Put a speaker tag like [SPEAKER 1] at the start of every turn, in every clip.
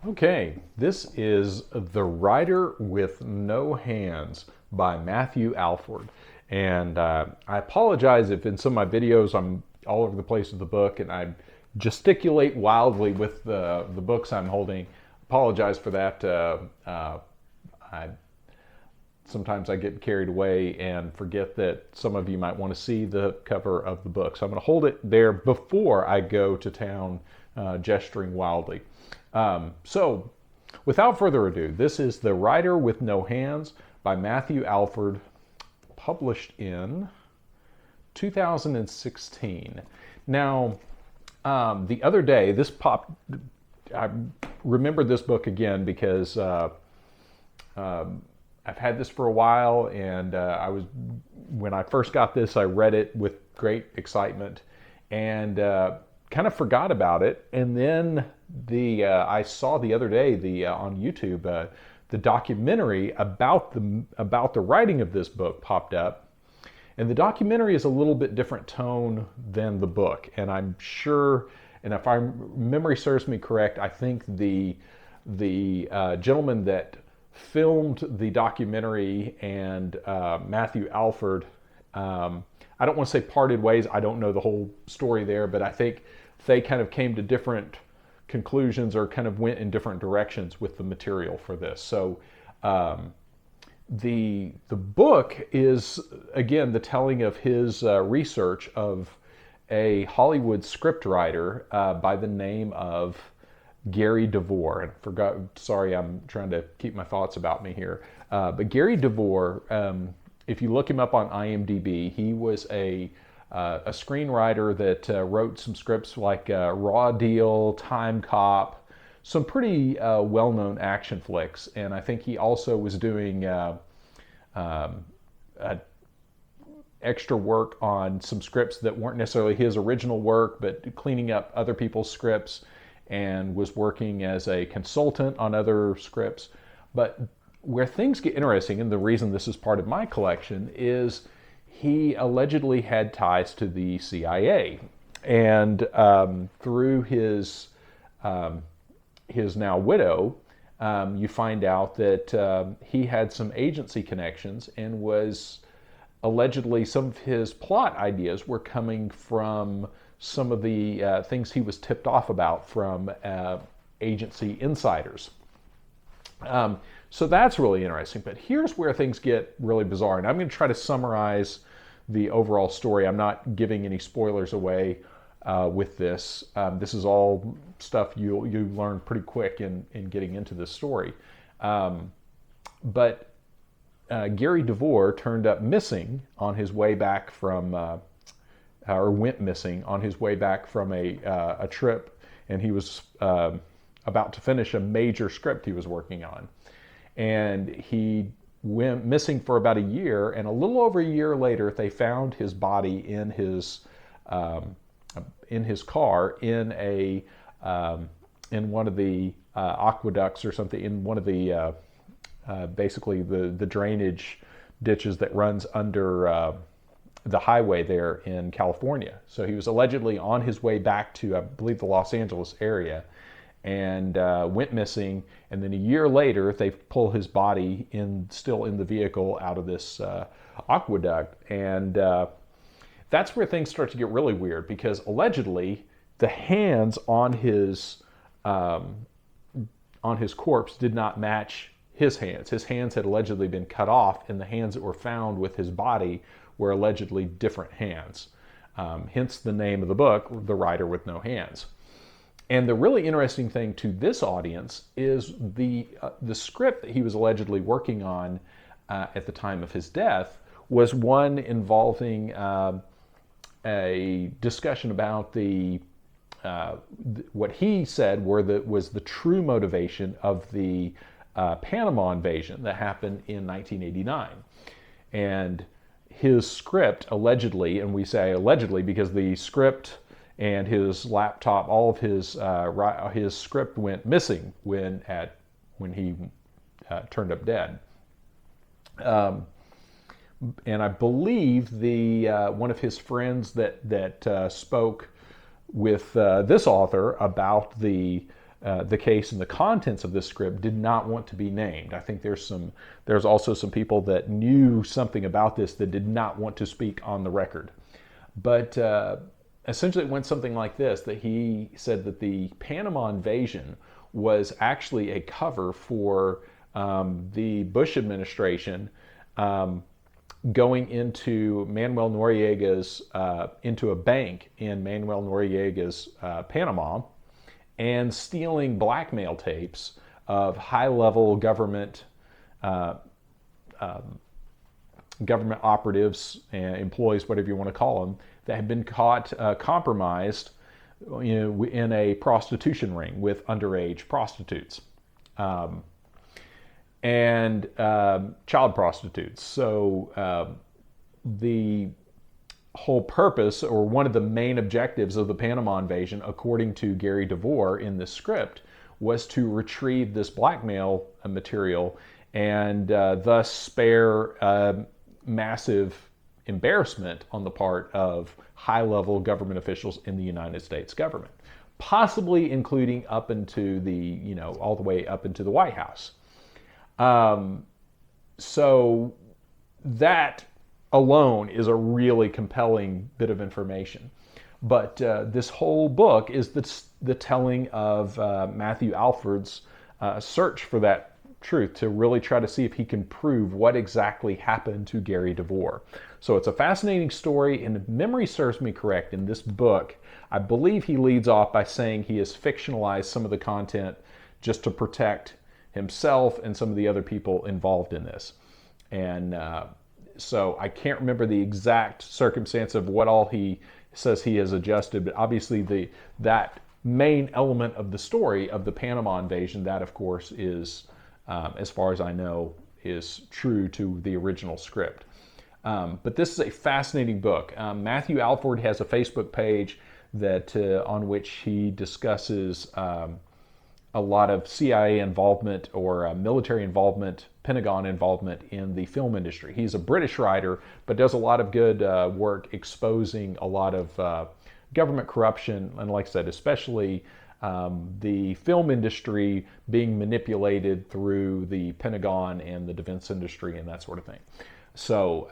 [SPEAKER 1] Okay, this is The Writer with No Hands by Matthew Alford. And I apologize if in some of my videos I'm all over the place with the book and I gesticulate wildly with the books I'm holding. Apologize for that. I Sometimes I get carried away and forget that some of you might want to see the cover of the book. So I'm going to hold it there before I go to town gesturing wildly. So without further ado, this is The Writer with No Hands by Matthew Alford, published in 2016. Now, the other day, I remembered this book again because I've had this for a while, and when I first got this, I read it with great excitement, and kind of forgot about it. And then I saw the other day on YouTube the documentary about the writing of this book popped up, and the documentary is a little bit different tone than the book. And I'm sure, and if memory serves me correct, I think the gentleman that filmed the documentary and Matthew Alford, I don't want to say parted ways. I don't know the whole story there, but I think they kind of came to different conclusions or kind of went in different directions with the material for this. So the book is, again, the telling of his research of a Hollywood scriptwriter by the name of Gary DeVore. And sorry, I'm trying to keep my thoughts about me here. But Gary DeVore, if you look him up on IMDb, he was a screenwriter that wrote some scripts like Raw Deal, Time Cop, some pretty well-known action flicks. And I think he also was doing extra work on some scripts that weren't necessarily his original work, but cleaning up other people's scripts, and was working as a consultant on other scripts. But where things get interesting, and the reason this is part of my collection, is he allegedly had ties to the CIA. And through his now widow, you find out that he had some agency connections, and was allegedly, some of his plot ideas were coming from some of the things he was tipped off about from agency insiders. So that's really interesting. But here's where things get really bizarre. And I'm going to try to summarize the overall story. I'm not giving any spoilers away with this. This is all stuff you learn pretty quick in getting into this story. But Gary DeVore turned up missing on his way back from or went missing on his way back from a trip, and he was about to finish a major script he was working on. And he went missing for about a year, and a little over a year later, they found his body in his car in one of the aqueducts or something, in one of the basically the drainage ditches that runs under the highway there in California. So he was allegedly on his way back to, I believe, the Los Angeles area, and went missing. And then a year later, they pull his body still in the vehicle out of this aqueduct. And that's where things start to get really weird, because allegedly the hands on his corpse did not match his hands. His hands had allegedly been cut off, and the hands that were found with his body were allegedly different hands. Hence the name of the book, The Writer with No Hands. And the really interesting thing to this audience is the script that he was allegedly working on at the time of his death was one involving a discussion about what he said was the true motivation of the Panama invasion that happened in 1989. And his script allegedly, and we say allegedly because the script and his laptop, all of his script went missing when he turned up dead. And I believe one of his friends that spoke with this author about the the case and the contents of this script did not want to be named. I think there's also some people that knew something about this that did not want to speak on the record. But essentially it went something like this, that he said that the Panama invasion was actually a cover for the Bush administration going into Manuel Noriega's, into a bank in Manuel Noriega's Panama, and stealing blackmail tapes of high-level government government operatives, employees, whatever you want to call them, that had been caught compromised, in a prostitution ring with underage prostitutes and child prostitutes. So the whole purpose, or one of the main objectives of the Panama invasion, according to Gary DeVore in this script, was to retrieve this blackmail material and thus spare massive embarrassment on the part of high-level government officials in the United States government, possibly including up into the, all the way up into the White House. So that alone is a really compelling bit of information. But this whole book is the telling of Matthew Alford's search for that truth, to really try to see if he can prove what exactly happened to Gary DeVore. So it's a fascinating story, and if memory serves me correct, in this book, I believe he leads off by saying he has fictionalized some of the content just to protect himself and some of the other people involved in this. And so I can't remember the exact circumstance of what all he says he has adjusted, but obviously that main element of the story of the Panama invasion, that of course is, as far as I know, is true to the original script. But this is a fascinating book. Matthew Alford has a Facebook page that on which he discusses a lot of CIA involvement or military involvement, Pentagon involvement in the film industry. He's a British writer, but does a lot of good work exposing a lot of government corruption, and like I said, especially the film industry being manipulated through the Pentagon and the defense industry and that sort of thing. So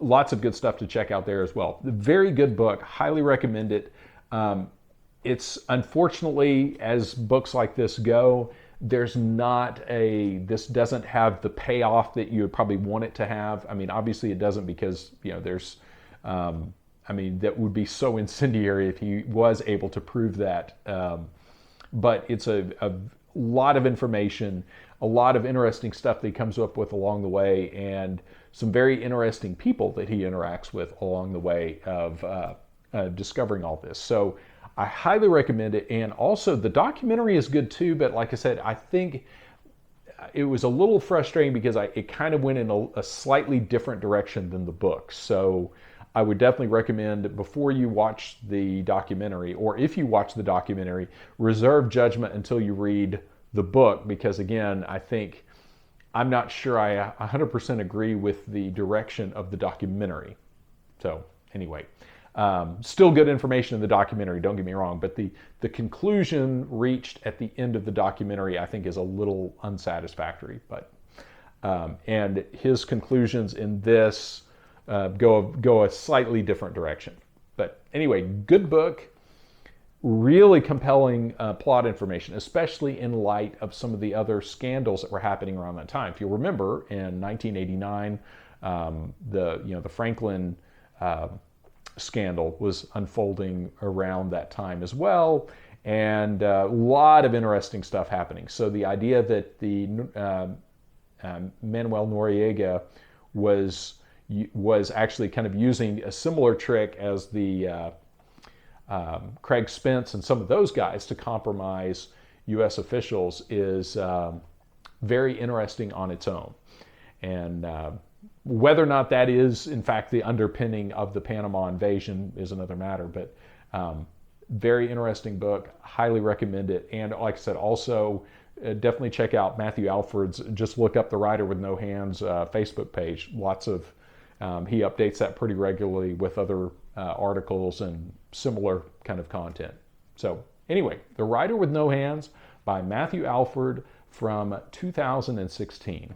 [SPEAKER 1] lots of good stuff to check out there as well. Very good book, highly recommend it. It's unfortunately, as books like this go, this doesn't have the payoff that you would probably want it to have. I mean, obviously it doesn't, because, there's, that would be so incendiary if he was able to prove that. But it's a lot of information, a lot of interesting stuff that he comes up with along the way, and some very interesting people that he interacts with along the way of discovering all this. So I highly recommend it. And also the documentary is good too, but like I said, I think it was a little frustrating because it kind of went in a slightly different direction than the book. So I would definitely recommend, before you watch the documentary, or if you watch the documentary, reserve judgment until you read the book, because again, I'm not sure I 100% agree with the direction of the documentary. So anyway, still good information in the documentary, don't get me wrong, but the conclusion reached at the end of the documentary, I think, is a little unsatisfactory. But and his conclusions in this go a slightly different direction. But anyway, good book, really compelling plot information, especially in light of some of the other scandals that were happening around that time. If you remember, in 1989, the Franklin scandal was unfolding around that time as well, and a lot of interesting stuff happening. So the idea that the Manuel Noriega was actually kind of using a similar trick as the Craig Spence and some of those guys to compromise U.S. officials is very interesting on its own. And whether or not that is, in fact, the underpinning of the Panama invasion is another matter. But very interesting book. Highly recommend it. And like I said, also definitely check out Matthew Alford's, just look up the Writer with No Hands Facebook page. Lots of, he updates that pretty regularly with other articles and similar kind of content. So Anyway, The Writer with No Hands by Matthew Alford from 2016.